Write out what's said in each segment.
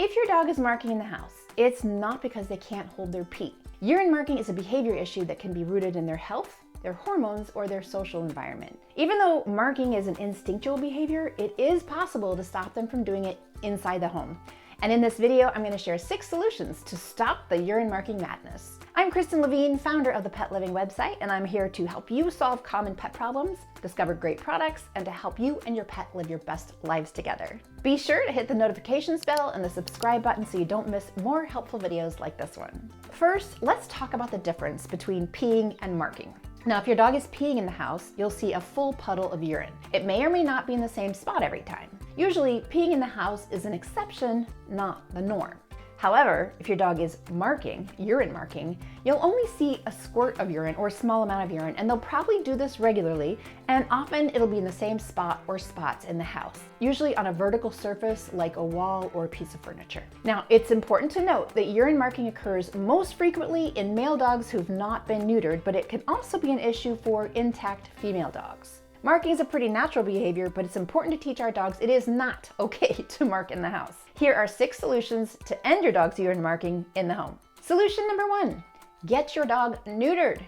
If your dog is marking in the house, it's not because they can't hold their pee. Urine marking is a behavior issue that can be rooted in their health, their hormones, or their social environment. Even though marking is an instinctual behavior, it is possible to stop them from doing it inside the home. And in this video, I'm going to share 6 solutions to stop the urine marking madness. I'm Kristen Levine, founder of the Pet Living website, and I'm here to help you solve common pet problems, discover great products, and to help you and your pet live your best lives together. Be sure to hit the notifications bell and the subscribe button so you don't miss more helpful videos like this one. First, let's talk about the difference between peeing and marking. Now, if your dog is peeing in the house, you'll see a full puddle of urine. It may or may not be in the same spot every time. Usually, peeing in the house is an exception, not the norm. However, if your dog is marking, urine marking, you'll only see a squirt of urine or a small amount of urine, and they'll probably do this regularly, and often it'll be in the same spot or spots in the house, usually on a vertical surface like a wall or a piece of furniture. Now, it's important to note that urine marking occurs most frequently in male dogs who've not been neutered, but it can also be an issue for intact female dogs. Marking is a pretty natural behavior, but it's important to teach our dogs it is not okay to mark in the house. Here are 6 solutions to end your dog's urine marking in the home. Solution number 1, get your dog neutered.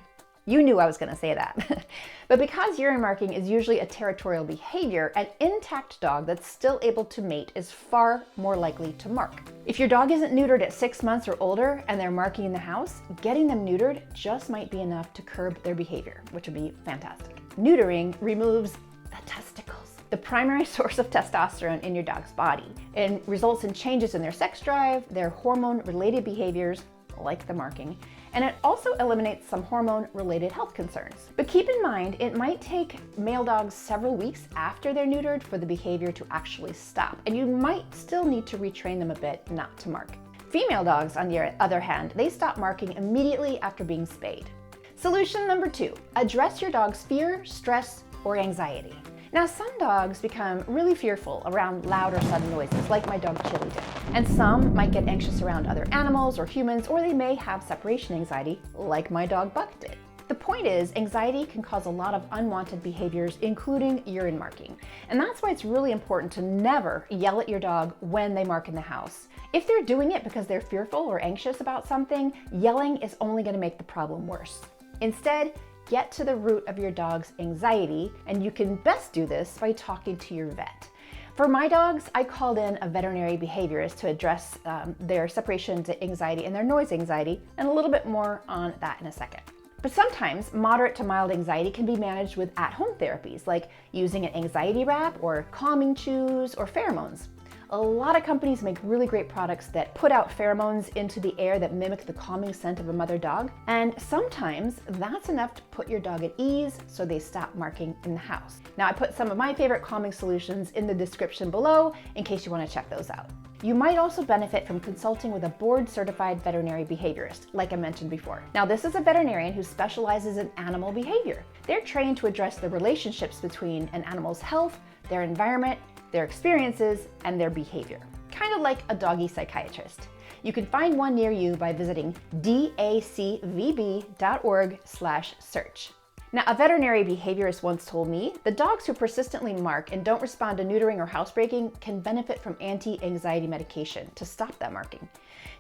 You knew I was going to say that. But because urine marking is usually a territorial behavior, an intact dog that's still able to mate is far more likely to mark. If your dog isn't neutered at 6 months or older and they're marking in the house, getting them neutered just might be enough to curb their behavior, which would be fantastic. Neutering removes the testicles, the primary source of testosterone in your dog's body, and results in changes in their sex drive, their hormone-related behaviors, like the marking, and it also eliminates some hormone-related health concerns. But keep in mind, it might take male dogs several weeks after they're neutered for the behavior to actually stop, and you might still need to retrain them a bit not to mark. Female dogs, on the other hand, they stop marking immediately after being spayed. Solution number 2, address your dog's fear, stress, or anxiety. Now, some dogs become really fearful around loud or sudden noises, like my dog Chili did. And some might get anxious around other animals or humans, or they may have separation anxiety, like my dog Buck did. The point is, anxiety can cause a lot of unwanted behaviors, including urine marking. And that's why it's really important to never yell at your dog when they mark in the house. If they're doing it because they're fearful or anxious about something, yelling is only going to make the problem worse. Instead, get to the root of your dog's anxiety, and you can best do this by talking to your vet. For my dogs, I called in a veterinary behaviorist to address their separation anxiety and their noise anxiety, and a little bit more on that in a second. But sometimes moderate to mild anxiety can be managed with at-home therapies, like using an anxiety wrap or calming chews or pheromones. A lot of companies make really great products that put out pheromones into the air that mimic the calming scent of a mother dog, and sometimes that's enough to put your dog at ease so they stop marking in the house. Now, I put some of my favorite calming solutions in the description below in case you want to check those out. You might also benefit from consulting with a board-certified veterinary behaviorist, like I mentioned before. Now, this is a veterinarian who specializes in animal behavior. They're trained to address the relationships between an animal's health, their environment, their experiences, and their behavior. Kind of like a doggy psychiatrist. You can find one near you by visiting dacvb.org/search. Now, a veterinary behaviorist once told me the dogs who persistently mark and don't respond to neutering or housebreaking can benefit from anti-anxiety medication to stop that marking.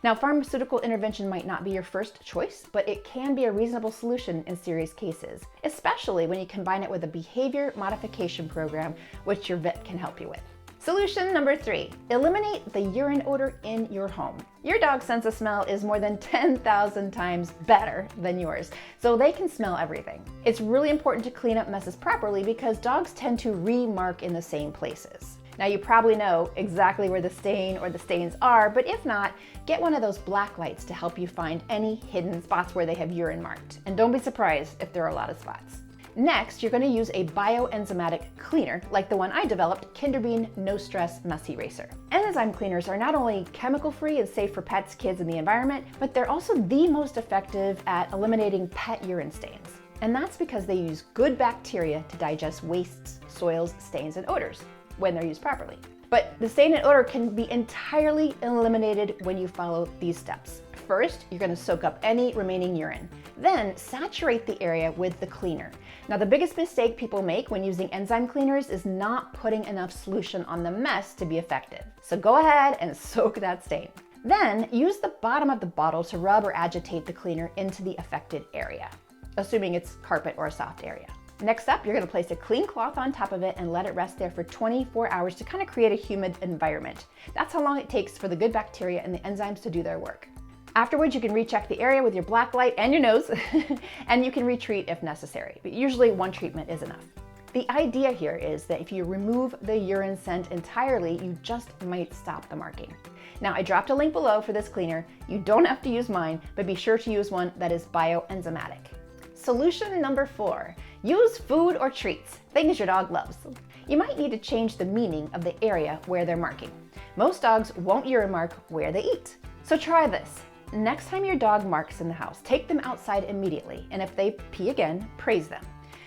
Now, pharmaceutical intervention might not be your first choice, but it can be a reasonable solution in serious cases, especially when you combine it with a behavior modification program, which your vet can help you with. Solution number 3, eliminate the urine odor in your home. Your dog's sense of smell is more than 10,000 times better than yours, so they can smell everything. It's really important to clean up messes properly because dogs tend to remark in the same places. Now, you probably know exactly where the stain or the stains are, but if not, get one of those black lights to help you find any hidden spots where they have urine marked. And don't be surprised if there are a lot of spots. Next, you're going to use a bioenzymatic cleaner, like the one I developed, Kinderbean No Stress Mess Eraser. Enzyme cleaners are not only chemical-free and safe for pets, kids, and the environment, but they're also the most effective at eliminating pet urine stains. And that's because they use good bacteria to digest wastes, soils, stains, and odors when they're used properly. But the stain and odor can be entirely eliminated when you follow these steps. First, you're gonna soak up any remaining urine. Then saturate the area with the cleaner. Now, the biggest mistake people make when using enzyme cleaners is not putting enough solution on the mess to be effective. So go ahead and soak that stain. Then use the bottom of the bottle to rub or agitate the cleaner into the affected area, assuming it's carpet or a soft area. Next up, you're gonna place a clean cloth on top of it and let it rest there for 24 hours to kind of create a humid environment. That's how long it takes for the good bacteria and the enzymes to do their work. Afterwards, you can recheck the area with your black light and your nose, and you can retreat if necessary, but usually one treatment is enough. The idea here is that if you remove the urine scent entirely, you just might stop the marking. Now, I dropped a link below for this cleaner. You don't have to use mine, but be sure to use one that is bioenzymatic. Solution number 4, use food or treats, things your dog loves. You might need to change the meaning of the area where they're marking. Most dogs won't urine mark where they eat. So try this. Next time your dog marks in the house, take them outside immediately, and if they pee again, praise them.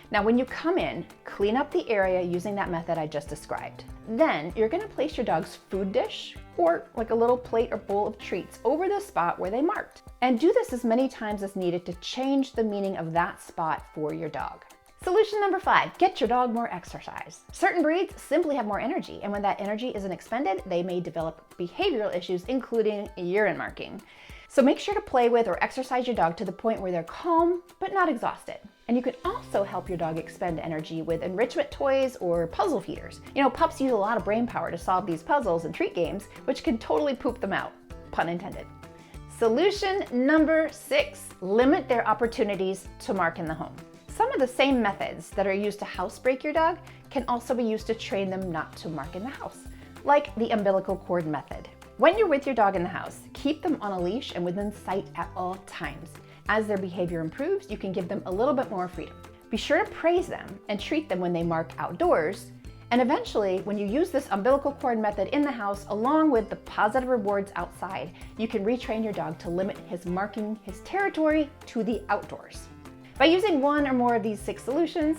Now, when you come in, clean up the area using that method I just described. Then you're gonna place your dog's food dish or like a little plate or bowl of treats over the spot where they marked. And do this as many times as needed to change the meaning of that spot for your dog. Solution number 5, get your dog more exercise. Certain breeds simply have more energy, and when that energy isn't expended, they may develop behavioral issues, including urine marking. So make sure to play with or exercise your dog to the point where they're calm, but not exhausted. And you can also help your dog expend energy with enrichment toys or puzzle feeders. You know, pups use a lot of brain power to solve these puzzles and treat games, which can totally poop them out, pun intended. Solution number 6, limit their opportunities to mark in the home. Some of the same methods that are used to housebreak your dog can also be used to train them not to mark in the house, like the umbilical cord method. When you're with your dog in the house, keep them on a leash and within sight at all times. As their behavior improves, you can give them a little bit more freedom. Be sure to praise them and treat them when they mark outdoors. And eventually, when you use this umbilical cord method in the house, along with the positive rewards outside, you can retrain your dog to limit his marking his territory to the outdoors. By using one or more of these 6 solutions,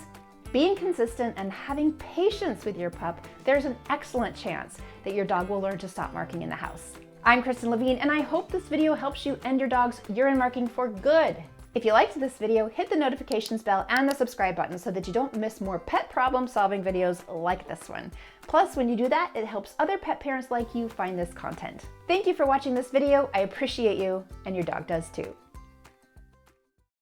being consistent and having patience with your pup, there's an excellent chance that your dog will learn to stop marking in the house. I'm Kristen Levine, and I hope this video helps you end your dog's urine marking for good. If you liked this video, hit the notifications bell and the subscribe button so that you don't miss more pet problem solving videos like this one. Plus, when you do that, it helps other pet parents like you find this content. Thank you for watching this video. I appreciate you, and your dog does too.